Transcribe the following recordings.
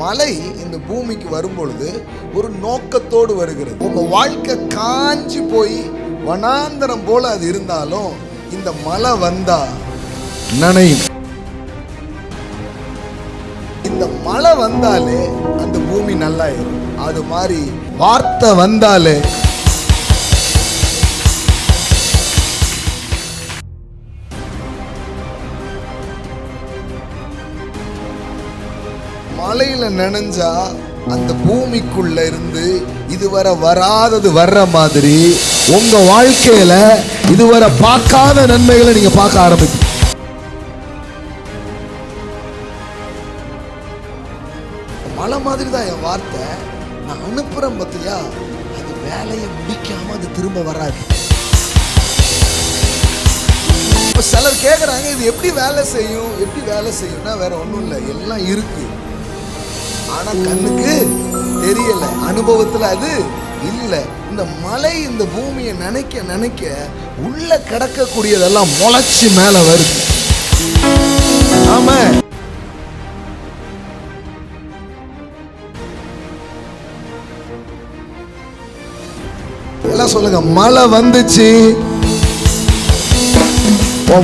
மழை இந்த பூமிக்கு வரும் பொழுது ஒரு நோக்கத்தோடு வருகிறது. உங்க வாழ்க்கை காஞ்சி போய் வனாந்தரம் போல அது இருந்தாலும் இந்த மழை வந்தா நனையும். இந்த மழை வந்தாலே அந்த பூமி நல்லா இருக்கும். அது மாதிரி வார்த்தை வந்தாலே மழையில நனைஞ்சா அந்த பூமிக்குள்ள இருந்து இதுவரை வராதது வர்ற மாதிரி உங்க வாழ்க்கையில இதுவரை பார்க்காத நன்மைகளை நீங்க பார்க்க ஆரம்பிக்கும். மழை மாதிரி தான் என் வார்த்தை. நான் அனுப்புறேன் பார்த்தியா, அது வேலையை முடிக்காம அது திரும்ப வராது. இப்ப சிலர் கேட்குறாங்க, இது எப்படி வேலை செய்யும்? எப்படி வேலை செய்யும்னா வேற ஒன்றும் இல்லை, எல்லாம் இருக்கு, ஆனா கண்ணுக்கு தெரியல, அனுபவத்துல அது இல்லை. இந்த மழை இந்த பூமியை நினைக்க நினைக்க உள்ள கிடக்கக்கூடியதெல்லாம் முளைச்சு மேல வருது. ஆமா, எல்லாம் சொல்லுங்க, மழை வந்துச்சு,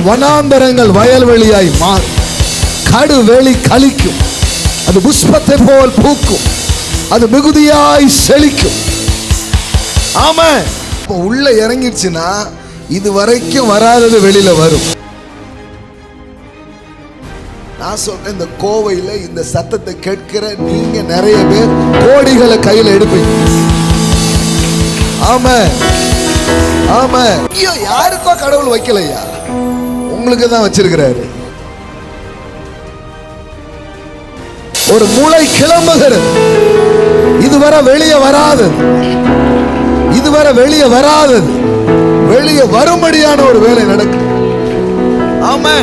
வனாந்தரங்கள் வயல்வெளியாய் மாறும், கடு வெளி கழிக்கும், அது புஷ்பத்தை போல் பூக்கும், அது மிகுதியாய் செழிக்கும். ஆமா, இப்போ உள்ள இறங்கிடுச்சுன்னா இது வரைக்கும் வராதது வெளியில வரும். நான் சொல்றேன், இந்த கோவையில இந்த சத்தத்தை கேட்கிற நீங்க நிறைய பேர் கோடிகளை கையில எடுப்பீங்க. ஆமா ஆமா, ஐயோ யாருக்கோ கடவுள் வைக்கலையா, உங்களுக்கு தான் வச்சிருக்கிறாரு. ஒரு முளை கிளம்புகிறது, இதுவரை வெளியே வராதது, இதுவரை வெளியே வராதது வெளியே வரும்படியான ஒரு வேலை நடக்கும். ஆமா,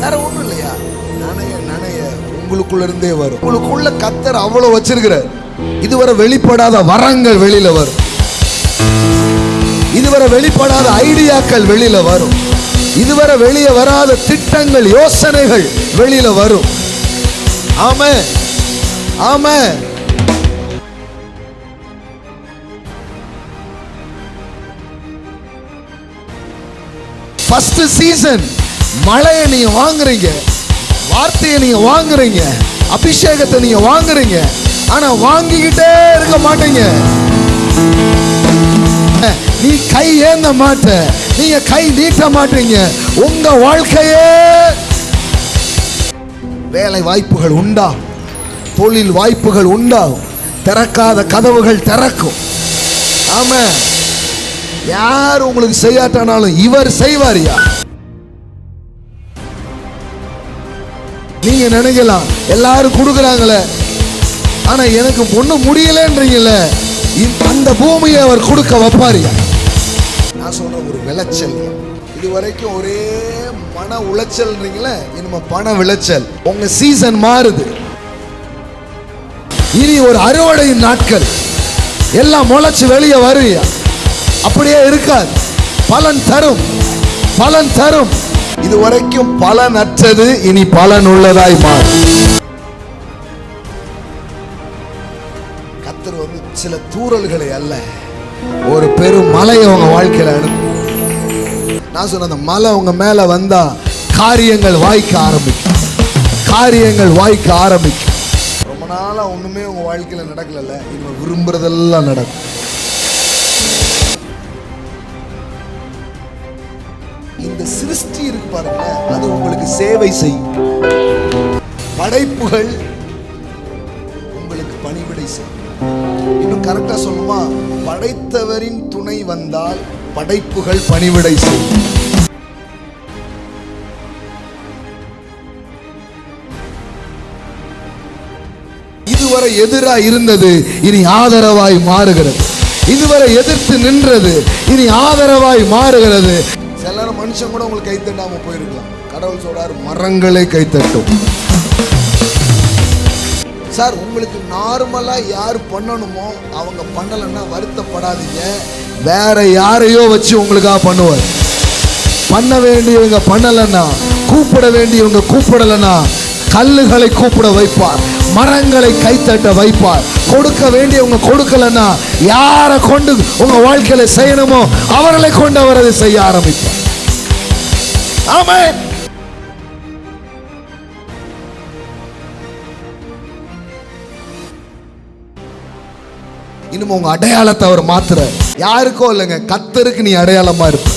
வேற ஒண்ணும் இல்லையா, நனைய நனைய உங்களுக்குள்ள இருந்தே வரும். உங்களுக்குள்ள கர்த்தர் அவ்வளவு வச்சிருக்கிறார். இதுவரை வெளிப்படாத வரங்கள் வெளியில வரும், இதுவரை வெளிப்படாத ஐடியாக்கள் வெளியில வரும், இதுவரை வெளியே வராத திட்டங்கள் யோசனைகள் வெளியில வரும். ஆமே ஆமே, ஃபர்ஸ்ட் சீசன் மழையை நீங்க வாங்குறீங்க, வார்த்தையை நீங்க வாங்குறீங்க, அபிஷேகத்தை நீங்க வாங்குறீங்க, ஆனா வாங்கிக்கிட்டே இருக்க மாட்டீங்க. நீ கை ஏந்த மாட்ட, நீங்க கை நீட்ட மாட்டீங்க. உங்க வாழ்க்கையே வேலை வாய்ப்புகள் உண்டாகும், தொழில் வாய்ப்புகள் உண்டாகும், திறக்காத கதவுகள் திறக்கும். ஆமா, யார் உங்களுக்கு செய்யாட்டானாலும் இவர் செய்வாரியா. நீங்க நினைக்கலாம், எல்லாரும் கொடுக்குறாங்களே, ஆனா எனக்கு ஒண்ணு முடியலன்றீங்கல்ல, அந்த பூமியை அவர் கொடுக்க வைப்பாரியா. நான் சொல்ற ஒரு விளைச்சல், இது வரைக்கும் ஒரே மன உளைச்சல்ன்றீங்களே, இனிமே பண விளைச்சல். உங்க சீசன் மாறுது, இனி ஒரு அறுவடையின் நாட்கள், எல்லாம் முளைச்சு வெளியே வருவியா. அப்படியே இருக்காது, பலன் தரும், பலன் தரும். இது வரைக்கும் பலன் அற்றது இனி பலன் உள்ளதாய் மாறும். கர்த்தர் வந்து சில தூறல்களை அல்ல, ஒரு பெரும் மலையை உங்க வாழ்க்கையில அனுப்பும். நான் சொன்ன அந்த மலை உங்க மேல வந்தா காரியங்கள் வாய்க்க ஆரம்பிக்கும், காரியங்கள் வாய்க்க ஆரம்பிக்கும். ரொம்ப நாளா ஒண்ணுமே உங்க வாழ்க்கையில நடக்கல, இனிமே விரும்புறதெல்லாம் நடக்கும். இந்த சிருஷ்டி இருக்கு பாருங்க, அது உங்களுக்கு சேவை செய்யும். படைப்புகள் உங்களுக்கு பணிவிடை செய்யும். இன்னும் கரெக்டா சொல்லுமா, படைத்தவரின் துணை வந்தால் படைப்புகள் பணிவிடை செய்யும். இதுவரை எதிராக இருந்தது இனி ஆதரவாய் மாறுகிறது, இதுவரை எதிர்த்து நின்றது இனி ஆதரவாய் மாறுகிறது. சில நேரம் மனுஷன் கூட உங்களுக்கு கைத்தட்டாம போயிருக்கலாம், கடவுள் சொல்றாரு மரங்களை கைத்தட்டும். சார், உங்களுக்கு நார்மலா யார் பண்ணணுமோ அவங்க பண்ணலன்னா வருத்தப்படாதீங்க, வேற யாரையோ வச்சு உங்களுக்காக பண்ணுவார். பண்ண வேண்டியவங்க பண்ணலன்னா, கூப்பிட வேண்டியவங்க கூப்பிடலன்னா கல்லுகளை கூப்பிட வைப்பார், மரங்களை கைத்தட்ட வைப்பார். கொடுக்க வேண்டியவங்க கொடுக்கலன்னா யாரை கொண்டு உங்க வாழ்க்கையில செய்யணுமோ அவர்களை கொண்டு அவர் அதை செய்ய ஆரம்பிப்பார். ஆமென். இன்னும் உங்க அடையாளத்தை அவர் மாத்துற. யாருக்கோ இல்லைங்க, கர்த்தருக்கு நீ அடையாளமா இருப்ப.